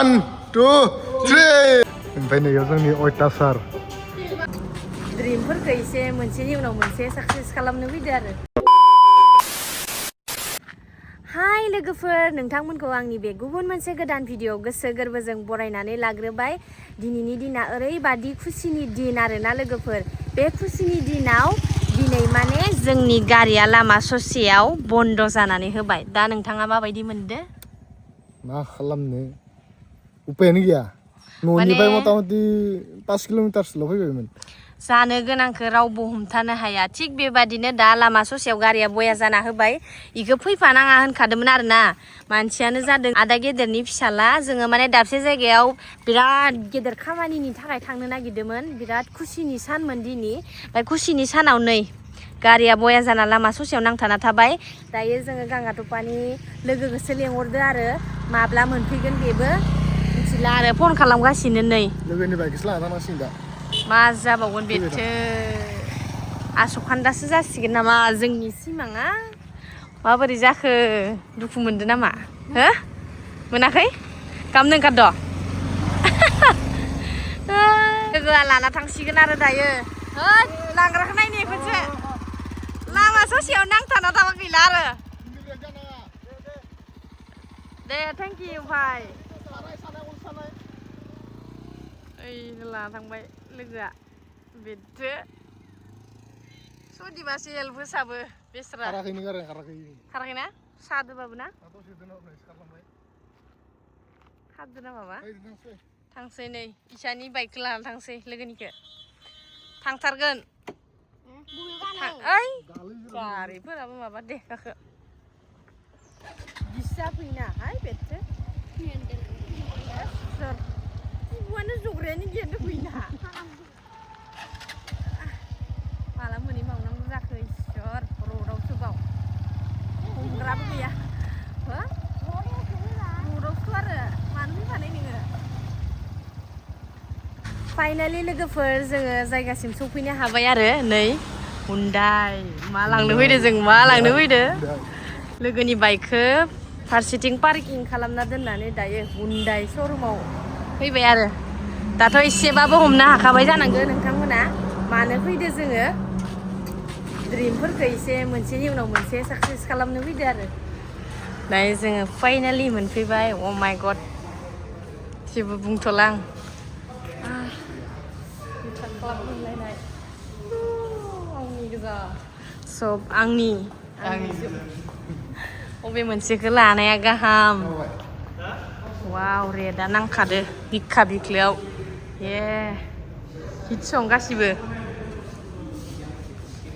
1, 2, 3 ओमफ्राय नैयाव जोंनि अयतासार ड्रिमफोरखौ एसे मोनसेनि उनाव मोनसे साक्सेस खालामनो फैदो आरो हाय लोगोफोर नोंथांमोनखौ आंनि बे गुबुन मोनसे गोदान भिडिअ गोसो गोरबोजों बरायनानै लाग्रोबाय दिनैनि दिना ओरैबादि खुसिनि दिन आरोना लोगोफोर बे खुसिनि दिनाव दिनै माने जोंनि गारिया लामा ससेयाव बन्द जानानै होबाय दा नोंथाङा माबायदि मोनदो मा खालामनो उपायानो गैया न'निफ्राय मथा-मथि 5 किल'मिटारसोल' फैबायमोन जानो गोनांखौ रावबो हमथानो हाया थिग बेबादिनो दा लामा ससेयाव गारिया बया जाना होबाय इखौ फैफानाङा होनखादोंमोन आरोना मानसियानो जादों आदा गेदेरनि फिसाला जोङो माने दाबसे जायगायाव बिराद गेदेर खामानिनि थाखाय थांनो नागिरदोंमोन बिराद खुसिनि सानमोन दिनै ओमफ्राय खुसिनि सानाव नै गारिया बया जाना लामा ससेयाव नांथाना थाबाय दायो जोङो गांगाथफानि लोगोखौसो लेंहरदो आरो माब्ला मोनफैगोन बेबो मिथिला आरो फन खालामगासिनो नै लोगोनि बाइकखौसो लाना थांनांसिगोन दा मा जाबावगोन बेथो आसखान्दासो जासिगोन नामा जोंनि सिमाङा माबोरै जाखो दुखु मोनदों नामा हो मोनाखै गाबनो ओंखारद' लोगोआ लाना थांसिगोन आरो दायो होद लांग्राखौ नायनो खनसे लामा ससेयाव नांथाना थाबा गैला आरो दे थेंक इउ भाइ ओइ लाना थांबाय लोगोआ बेथो सदिबासो हेल्प होसाबो बेस्रा खाराखैना सादोबाबो ना खारदो ना माबा थांसै नै इसानि बाइकखौ लाना थांसै लोगोनिखौ थांथारगोन ओइ गारिफोराबो माबा दे गाखो बिसा फैना हाय बेथो बुआनो जग्रायानो गैयानो फैना माला मोनै मावनांगौ जाखो इसोर रडआवसो बाव हमग्राबो गैया हो रडआवसो आरो मानो फैफानाय नोङो फाइनालि लोगोफोर जोङो जायगासिम सफैनो हाबाय आरो नै हुन्डाइ मा लांनो फैदो जों मा लांनो फैदो लोगोनि बाइकखौ फारसेथिं पार्किं खालामना दोननानै दायो हुन्डाइ श'रुमाव फैबाय आरो दाथ' एसेबाबो हमनो हाखाबाय जानांगौ नोंथांमोना मानो फैदो जोङो ड्रिमफोरखौ एसे मोनसेनि उनाव मोनसे साक्सेस खालामनो फैदो आरो दायो जोङो फाइनालि मोनफैबाय अ माय गड जेबो बुंथ'ला आं खालामलायनाय आंनि लोगो सब आंनि अबे मोनसेखौ लानाया गाहाम वाव रेदा नांखादो बिखा बिख्लोआव ये हिट सं गासिबो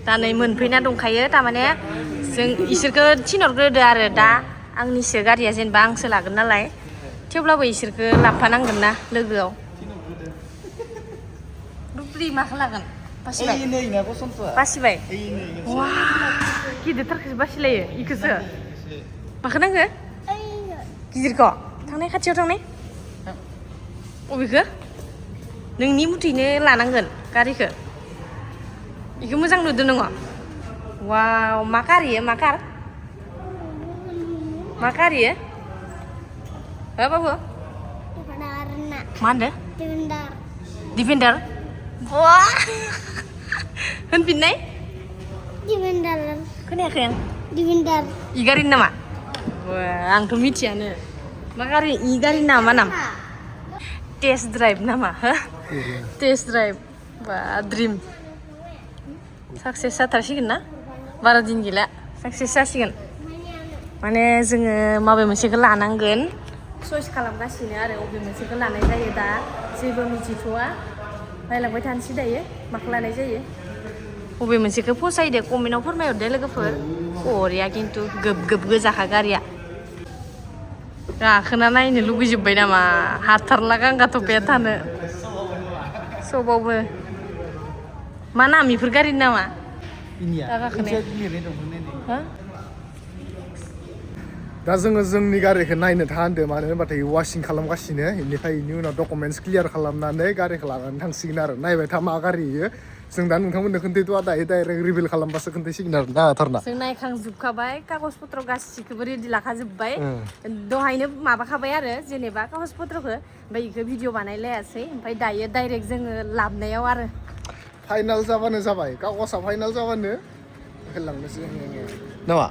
दा नै मोनफैना दंखायो थारमाने जों इसोरखौ थिनहरग्रोदो आरो दा आंनिसो गारिया जेनेबा आंसो लागोन नालाय थेवब्लाबो इसोरखौ लाफानांगोन ना लोगोआव रुप्रि माखौ लागोन बासिबाय बासिबाय वा गिदिरथारखौसो बासिलायो इखौसो माखौ नांगो गिदिरखौ थांनाय खाथियाव थांनाय अबेखौ नोंनि मुथैनो लानांगोन गारिखौ इखौ मोजां नुदों नोङो वाव मा कार इयो मा कार हो बाबु मा होनदो डिफेन्डार बा होनफिननाय डिफेन्डार खोनायाखै आं डिफेन्डार इ गारिनि नामा आंथ' मिथियानो मा गारि इ गारिनि नामा नाम टेस्ट ड्राइभ नामा हो टेस्ट ड्राइभ बा ड्रिम साक्सेस जाथारसिगोन ना बारा दिन गैला साक्सेस जासिगोन माने जोङो माबे मोनसेखौ लानांगोन चइस खालामगासिनो आरो अबे मोनसेखौ लानाय जायो दा जेबो मिथिथ'वा रायलांबाय थानोसै दायो माखौ लानाय जायो अबे मोनसेखौ फसायदो कमेन्टआव फोरमायहरदो लोगोफोर बरिया खिन्थु गोब गोजाखा गारिया गाखोना नायनो लुगैजोब्बाय नामा हाथारला गांगाथफाया थानो सबावबो मा नाम इफोर गारिनि नामा दा गाखोनाया दा जोङो जोंनि गारिखौ नायनो थांदों मानो होनबाथाय वाशिं खालामगासिनो बेनिफ्राय बेनि उनाव डकुमेन्टस क्लियार खालामनानै गारिखौ लानानै थांसिगोन आरो नायबाय था मा गारि इयो जों दा नोंथांमोननो खोन्थायथ'आ दायो डाइरेक्ट रिभिल खालामबासो खोन्थायसिगोन आरो ना थारना जों नायखांजोबखाबाय कागज पत्र गासिखौबो रेडि लाखाजोब्बाय दहायनो माबाखाबाय आरो जेनेबा कागज पत्रखौ ओमफ्राय बेखौ भिडिअ बानायलायासै ओमफ्राय दायो डाइरेक्ट जोङो लाबनायाव आरो फाइनाल जाबानो जाबाय कागजआ फाइनाल जाबानो होलांनोसै नामा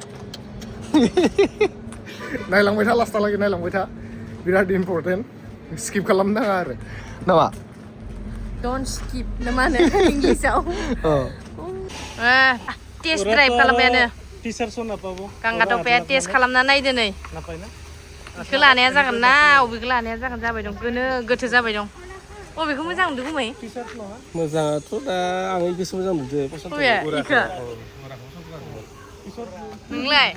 नायलांबाय था लास्टहालागै नायलांबाय था बिराद इम्परटेन्ट स्किप खालामनो नाङा आरो नामा डन्ट स्किप ना मा होनो इंलिसाव टेस्ट ड्राइभ खालामबायानो गांगाथफाया टेस्ट खालामना नायदो नै बेखौ लानाया जागोन ना अबेखौ लानाया जागोन जाबाय दं गोनो गोथो जाबाय दं अबेखौ मोजां मोनदों गुमै मोजाङाथ' दा आं इखौसो मोजां मोनदों इखौ नोंलाय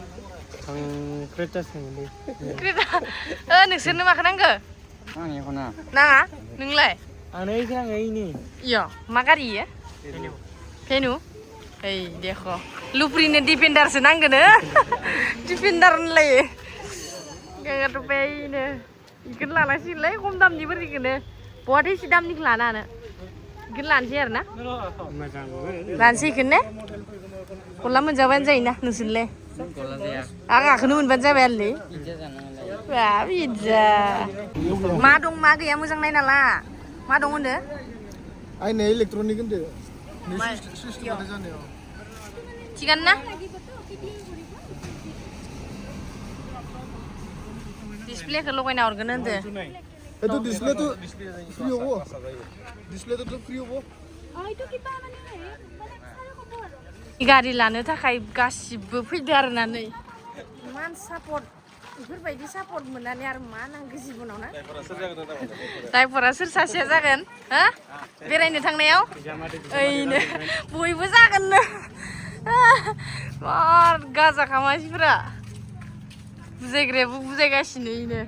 आं क्रेटासो नोंसोरनो माखौ नांगो नाङा नोंलाय इयो मा गारि इयो फेनु ओइ देख लुप्रिनो डिफेन्डारसो नांगोन डिफेन्डार होनलायो गांगाथफायनो बेखौनो लानांसिगोनलै खम दामनि बोरैखौनो बहाथो एसे दामनिखौ लानो हानो बेखौनो लानोसै आरो ना लानोसै बेखौनो ने गला मोनजाबानो जायोना नोंसोरलाय आं आखौनो मोनबानो जाबाय आरोलै पिज्जा मा दं मा गैया मोजां नायना ला मा दं होनदो आइना इलेक्ट्रनिक होनदो थिगानो ना डिसप्लेखौ लगायना हरगोन होनदो itu display tuh free apa? Display tuh free apa? गारि लानो थाखाय गासिबो फैदो आरोना नै इमान सापर्ट बेफोरबायदि सापर्ट मोननानै आरो मा नांगौ जिबनाव ना ड्राइभारा सोर सासेया जागोन हो बेरायनो थांनायाव ओइनो बयबो जागोननो मार गाजाखा मानसिफोरा बुजायग्रायाबो बुजायगासिनो इनो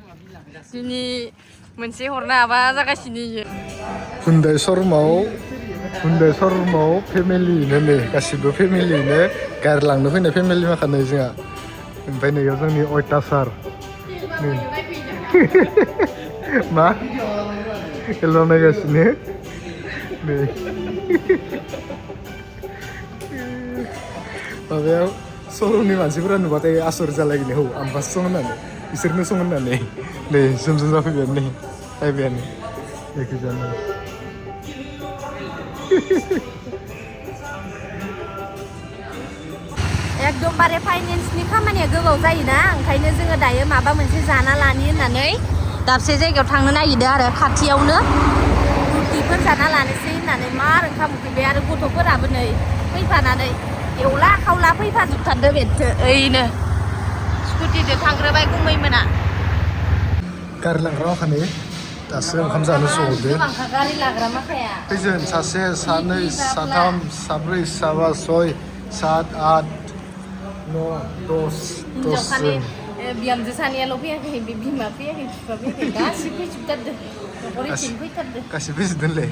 दिनै मोनसे हरनो हाबा जागासिनो इयो Hyundai Showroom-आव फेमिलिनो नै गासिबो फेमिलिनो गारि लांनो फैनाय फेमिलि माखानै जोंहा ओमफ्राय नैयाव जोंनि अयथासार नै मा एलबाम नायगासिनो नै माबायाव श'रुमनि मानसिफोरा नुबाथाय आसर जालायगोन हौ आंबासो सं होननानै बिसोरनो सं होननानै नै जोम जाफैबायानो नै फैबायानो जायखिजाया एकदमबारे फाइनेन्सनि खामानिया गोबाव जायोना ओंखायनो जोङो दायो माबा मोनसे जाना लानि होननानै दाबसे जायगायाव थांनो नागिरदों आरो खाथियावनो रुटिफोर जाना लानोसै होननानै मार ओंखाम उखैबाय आरो गथ'फोराबो नै फैफानानै एवला खावला फैफाजोबथारदो बेथो ओइनो स्कुटिजों थांग्रोबाय गुमैमोना गारि लाग्रा माखानै दासो ओंखाम जानो सहरदो गोबांखा गारि लाग्रा माखाया खैजोन सासे सानै साथाम साब्रै साबा सय सात आठ नौ दस हिनजावसानि बिहामजो सानैयाल' फैयाखै बे बिमा फैयाखै बिफा फैयाखै गासिबो फैजोबथारदो न'खरैथिं फैथारदो गासिबो फैजोबदोंलै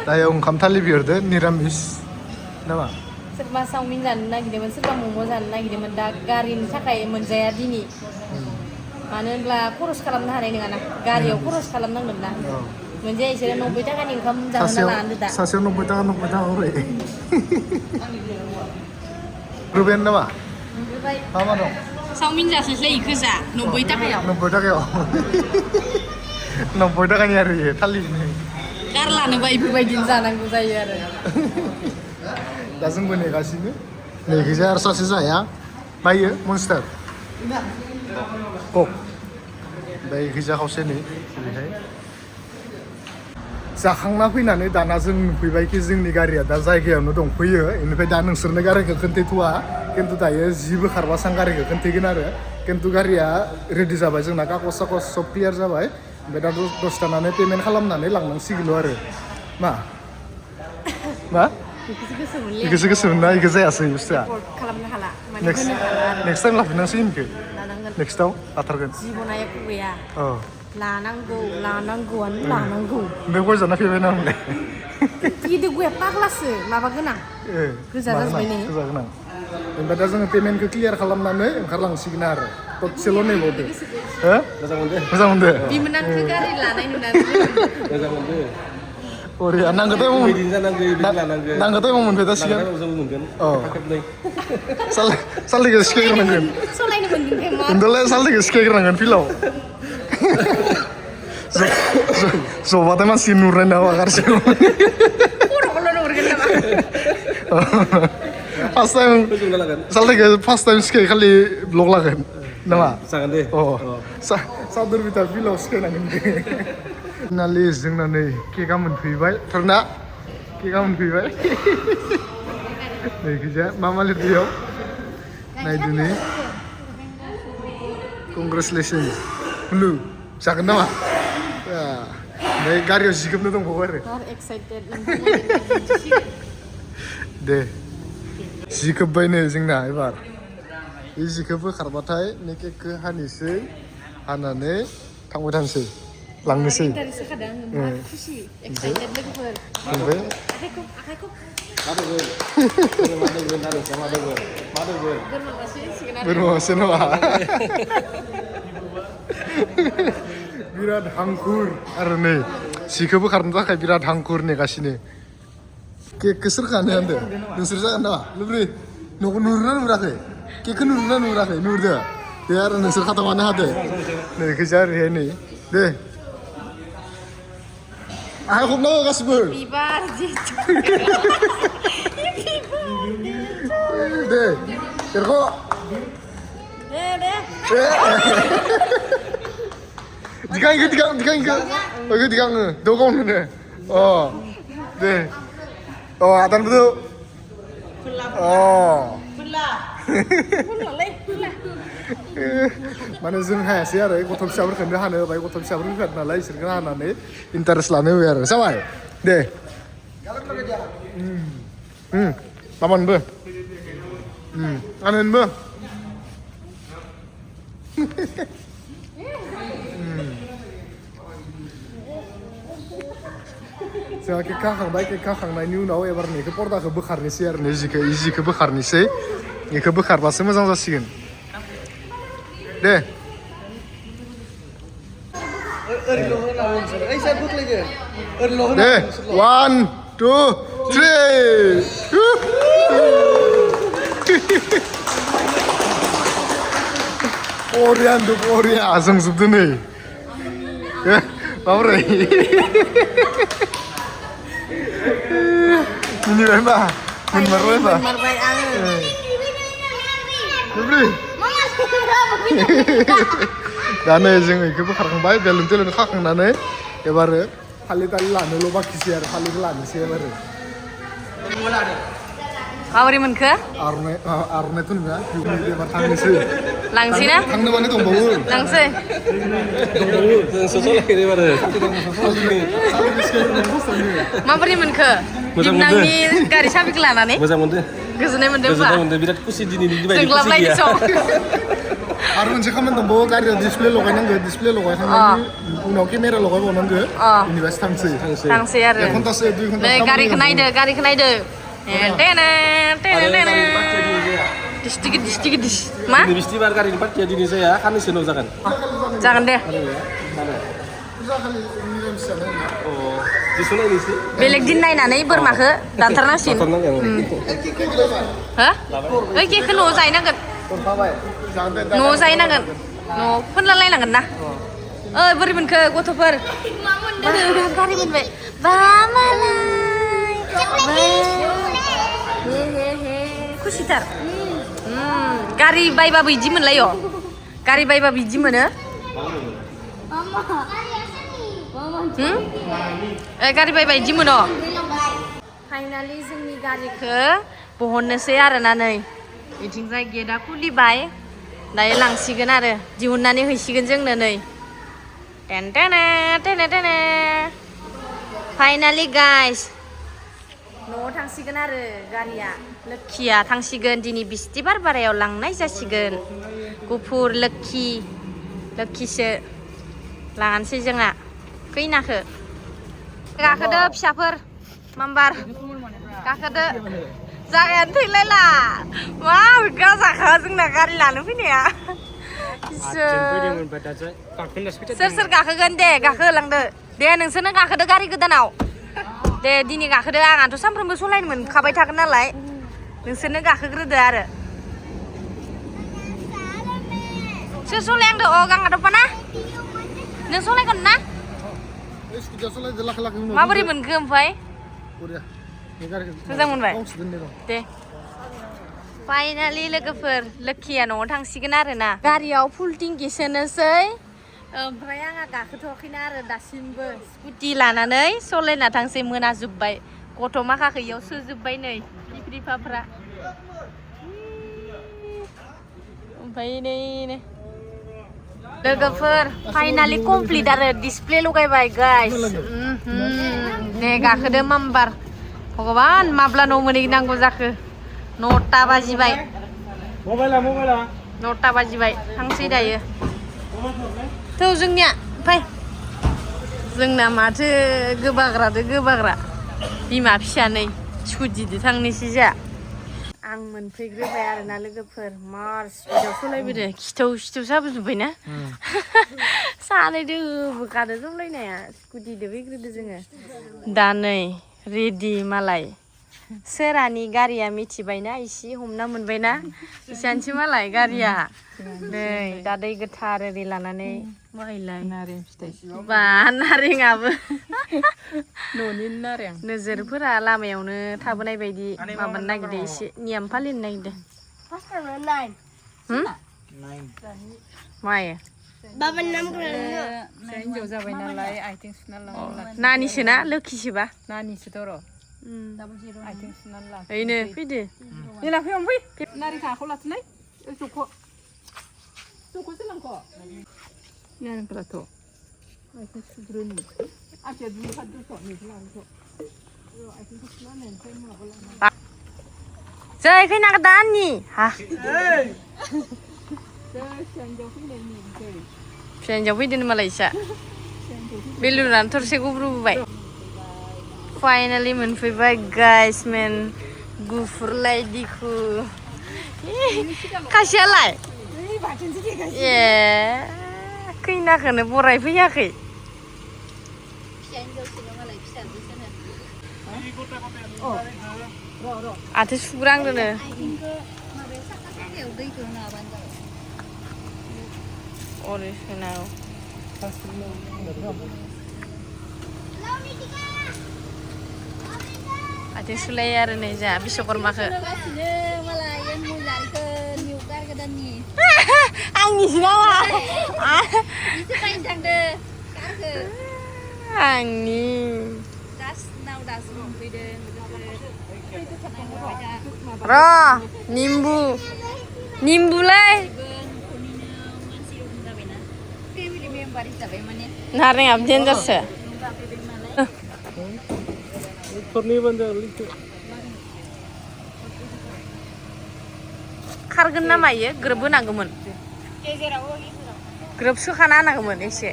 दायो ओंखाम थालि बिहरदो निरामिस नामा सोरबा चावमिन जानो नागिरदोंमोन सोरबा मम' जानो नागिरदोंमोन दा गारिनि थाखाय मोनजाया दिनै मानो होनब्ला खरस खालामनो हानाय नङाना गारियाव खरस खालामनांगोन ना मोनजाया इसोरो 90 थाखानि ओंखाम जाहोना लानांदो दा सासेयाव 90 थाखा हरै रुबेन नामा मा मा दं चावमिन जास्लायस्लाय इखो जा 90 थाखायाव 90 थाखायाव 90 थाखानि आरो इयो थालिनो गारलानोबा इफोरबायदिनो जानांगौ जायो आरो दा जोंबो नेगासिनो नैखिजा आरो सासे जाया मायो मन्स्टार कक ओमफ्राय खैजा खावसे नै ओरैहाय जाखांना फैनानै दाना जों नुफैबायखि जोंनि गारिया दा जायगायावनो दंफैयो बेनिफ्राय दा नोंसोरनो गारिखौ खोन्थायथ'वा खिन्थु दायो जिबो खारबासो आं गारिखौ खोन्थायगोन आरो खिन्थु गारिया रेडि जाबाय जोंना कागज सागज सब क्लियार जाबाय ओमफ्राय दा दसे थानानै पेमेन्ट खालामनानै लांनांसिगोनल' आरो मा इखौसो गोसोमोन ना इखौ जायासै बुस्थुआ खालामनो हाला नेक्स्ट टाइम लाफिननांसिगोन इखौ नेक्स्टआव लाथारगोन जिबना एख' गैया लानांगौआनो लानांगौ बे गय जाना फैबाय ना होनलाय गिदिर गया पाग्लासो माबा गोनां गोजा जाजोब्बाय नै गोजा गोनां ओमफ्राय दा जोङो पेमेन्टखौ क्लियार खालामनानै ओंखारलांसिगोन आरो दसेल' नेबावदो मोजां मोनदो बिमोनानखौ गारि लानाय नुनानै मोजां मोनदो Korea nangketnya mau Bikin जानांगौ बिदि लानांगौ nangketnya mau मोनबाय थासिगोन जों मोनगोन Oh. खेबनै सालदिखौ सिखायग्रोनांगोन सलायनो मोनगोन दे मा खिन्थुलाय सालदिखौ सिखायग्रोनांगोन फिल्डआव जबाथाय मानसि नुराय नामा गारसिगौ खर'खौल' नुहुरगोन नामा फार्स्ट टाइम फोजोबना लागोन सालदिखौ फार्स्ट टाइम सिखाय खालि ब्लग लागोन नामा जागोन दे अ सादर बिथा फिल्डआव सिखायनांगोन दे नालि जोंना नै केकआ मोनफैबाय थारना केकआ मोनफैबाय नै गैजा मा मा लिरदो बेयाव नायदो नै कंग्रेचुलेसन्स हुलु जागोन नामा ओमफ्राय गारियाव जिगोबनो दंबावो आरो एक्साइटेड दे जिखोब्बाय नै जोंना एबार बे जिखौ बोखारबाथाय नै केकखौ हानोसै हानानै थांबाय थानोसै लांनोसै इन्टारेस्ट जाखादों आङो मा खुसि एक्साइटेड लोगोफोर ओमफ्राय आखाइखौ मा दोगोन मा दोगोन आरो मा दोगोन बोरमा मासे सिगोन आरो बोरमा मासे नामा बिराद हांखुर आरो नै सिखौ बोखारनो थाखाय बिराद हांखुर नेगासिनो केकखौ सोर खानो होनदों नोंसोर जागोन नामा लोब्रि न'खौ नुहुरना नुहुराखै केकखौ नुहुरना नुहुराखै नुहुरदो दे आरो नोंसोर खाथामानो हादो नै गोजा ओरैहाय नै दे आखाइ खबनांगौ गासिबो बिबार जिथु दे देरख' दे digang dogong nih oh deh oh atan betul oh mana जों हायासै आरो गथ' फिसाफोरखौनो हानो होबाय गथ' फिसाफोर फैफाद नालाय इसोरखौ हानानै इन्टारेस्ट लानो होबाय आरो जाबाय दे मामोनबो आनोनबो जोंहा केक खाखांबाय केक खाखांनायनि उनाव एबार नैखौ पर्दाखौ बोखारनोसै आरो नै जिखौ बोखारनोसै बेखौ बोखारबासो मोजां जासिगोन दे दे 1 2 3 Korea जोंजोबदो नै माबोरै मिनिबाय होनबा मोनमारबाय होनबा मोनमारबाय आङो दा नै जों बेखौ बोखारखांबाय बेलुन तेलुन खाखांनानै एबारो फालि तालि लानोल' बाखिसै आरो फालिखौ लानोसै एबारो माबोरै मोनखो आर'नाइथ' नङा एबार थांनोसै लांसै ना थांनो माने दंबावो लांसै माबोरै मोनखो दिमनांनि गारि साबिखौ लानानै मोजां मोनदों गोजोननाय मोनदों होनबा गोजोननाय मोनदों बिराद खुसि दिनैनि बायदि खुसि जोंग्लाबलायनो गैया सम आरो मोनसे खामानि दंबावो गारियाव डिसप्ले लगायनांगौ डिसप्ले लगायखांनायनि उनाव केमेरा लगायबावनांगौ बेनिफ्रायसो थांसै आरो 1 घन्टासो 2 घन्टा नै गारिखौ नायदो दिस मा दिनै बिस्थिबार गारिनि पार्टिया दिनै जाया साननैसो उनाव जागोन जागोन दे बेलेग दिन नायनानै बोरमाखौ दानथारनांसिगोन हो ओइ केकखौ न'आव जाहैनांगोन न'आव जाहैनांगोन न'आव फोनलालायनांगोन ना ओइ बोरै मोनखो गथ'फोर गारि मोनबाय बा मालाय खुसिथार गारि बायबाबो बिदि मोनलायो गारि बायबाबो बिदि मोनो गारि बायबा बिदि मोनो फाइनालि जोंनि गारिखौ बहननोसै आरोना नै बिथिंजाय गेटआ खुलिबाय दायो लांसिगोन आरो दिहुननानै हैसिगोन जोंनो नै टेन फाइनालि गाइस न'आव थांसिगोन आरो गारिया लोक्षिया थांसिगोन दिनै बिस्थिबार बारायाव लांनाय जासिगोन गुफुर लोक्षिसो लानोसै जोंहा खैनाखौ गाखोदो फिसाफोर माम्बार गाखोदो जागायानो थैलायला मा गाजाखा जोंना गारि लानो फैनाया सोर गाखोगोन दे गाखोलांदो दे नोंसोरनो गाखोदो गारि गोदानाव दे दिनै गाखोदो आंहाथ' सानफ्रोमबो सलायनो मोनखाबाय थागोन नालाय नोंसोरनो गाखोग्रोदो आरो सोर सलायहांदो अ गाङा दफाना नों सलायगोन ना माबोरै मोनखो ओमफ्राय मोजां मोनबाय दे फाइनालि लोगोफोर लोक्षिया न'आव थांसिगोन आरोना गारियाव फुल टेंकि सोनोसै ओमफ्राय आंहा गाखोथ'वाखैना आरो दासिमबो स्कुटि लानानै सलायना थांसै मोनाजोब्बाय गथ' माखाखौ इयाव सोजोब्बाय नै बिफाफ्रा ओमफ्राय नै लोगोफोर फाइनालि कमप्लिट आरो डिसप्ले लगायबाय गाइस दे गाखोदो माम्बार भगबान माब्ला न' मोनहैनांगौ जाखो 9टा बाजिबाय 9टा बाजिबाय थांसै दायो थ' जोंनिया फै जोंना माथो गोबाग्रा बिमा फिसानै स्कुटिजों थांनोसै जा आं मोनफैग्रोबाय आरोना लोगोफोर मार स्पिडाव सलायबोदो खिथौ साबोजोब्बायना सानैदो होबोखादो सलायनाया स्कुटिजों फैग्रोदो जोङो दा नै रेडि मालाय सोरानि गारिया मिथिबायना इसे हमना मोनबायना इसानसो मालाय गारिया नै दा दै गोथार ओरै लानानै बाहायलाय नारें फिथाइ बा नारेंआबो न'नि नारें नोजोरफोरा लामायावनो थाबोनाय बायदि माबानो नागिरदो एसे नियम फालिनो नागिरदो मायो बाबानि नाम हिन्जाव जाबाय नालाय आथिं सुना लांनो नानिसोना लोक्षिसोबा नानिसोथ' र' आथिं सुनानै ला ओइनो फैदो जेला फै नारें खाखौ लाथ'नाय जख'सो लांख' नारेंफोराथ' आथिं सुग्रोनि आथिया दुखा नेखौ लांथ' आथिंखौ सुनानै ओमफ्राय माबा लांना जै खैनाखौ दाननि हा फिसा हिन्जाव फैदों मालाय इसा बेलुनानो थरसे गुब्रुबोबाय फाइनालि मोनफैबाय गाइस मेन गुफुरलाय दिखु खासियालाय ए खैनाखौनो बरायफैयाखै आथिं सुग्रांदोनो ओरै सोनांगौ आथिं सुलायो आरो नै जोंहा बिश्वकर्माखौ आंनिसो नामा आंनि र' निम्बुलै नारेंआबो देन्जारसो खारगोन ना मायो ग्रोब होनांगौमोन ग्रोब सोखाना होनांगौमोन एसे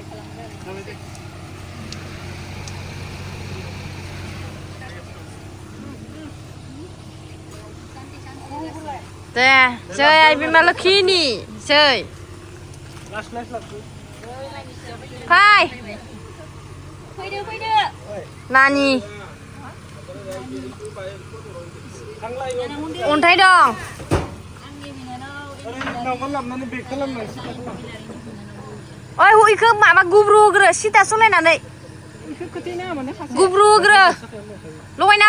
दे जै आइ बिमा लोक्षिनि जै फै नानि अन्थाइ दं ओइ इखौ माबा गुब्रु होग्रो सिदा सलायनानै गुब्रु होग्रो लगायना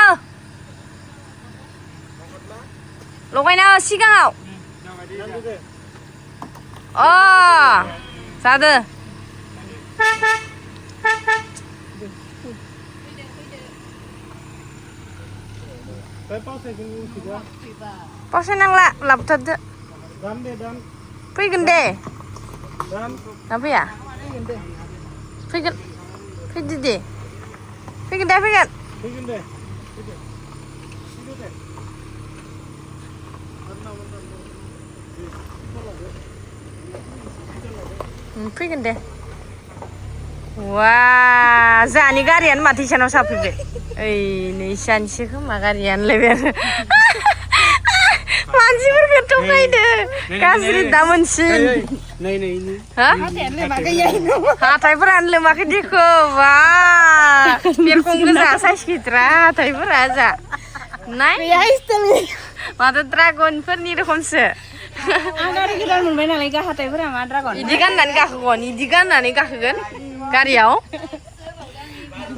हो सिगाङाव अ जादो पावसायनांला लाबोथारदो फैगोन दे ना फैया फैगोन फैदो दे फैगोन दे फैगोन दे वा जानि गारियानो माथो इसानाव साफैबाय ओइ नै इसानिसो खोमा गारियानोलाय आरो मानसिफोरखौ थगायदो गाज्रि दा मोनसिन हाथायफोरानो लोमाखै देखो बा बिरखं गोजा साइज गिदिरा हाथाइफोरा जा नाय माथो ड्रागनफोरनि रोखोमसो आं गारि गोदान मोनबाय नालाय हाथाइफोरा मा ड्रागन इदि गाननानै गाखोगोन गारियाव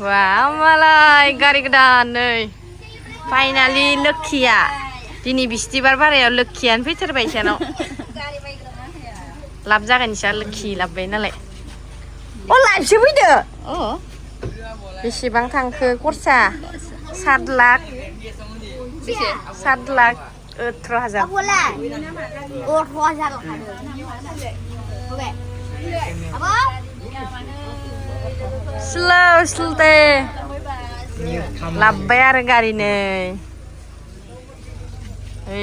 वा मालाय गारि गोदान नै फाइनालि लोक्षिया दिनै बिस्थिबार बारायाव लोक्षियानो फैथारबाय इसानाव लाब जागोन इसा लोक्षि लाबबाय नालाय अ लाइफसो फैदो बेसेबां थांखो खरसा 7 lakh 18,000 Bola. Oh, roja lah. Oke. Apa? slow deh labbai आरो गारि नै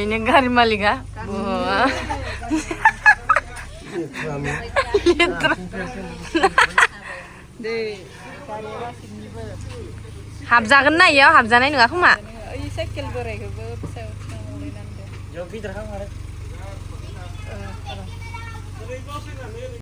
ini गारि मालिका हाबजागोन ना इयाव हाबजानाय नङा खोमा ओइ साइकेल बोरायखौबो फिसायाव थिखांनानै नांदो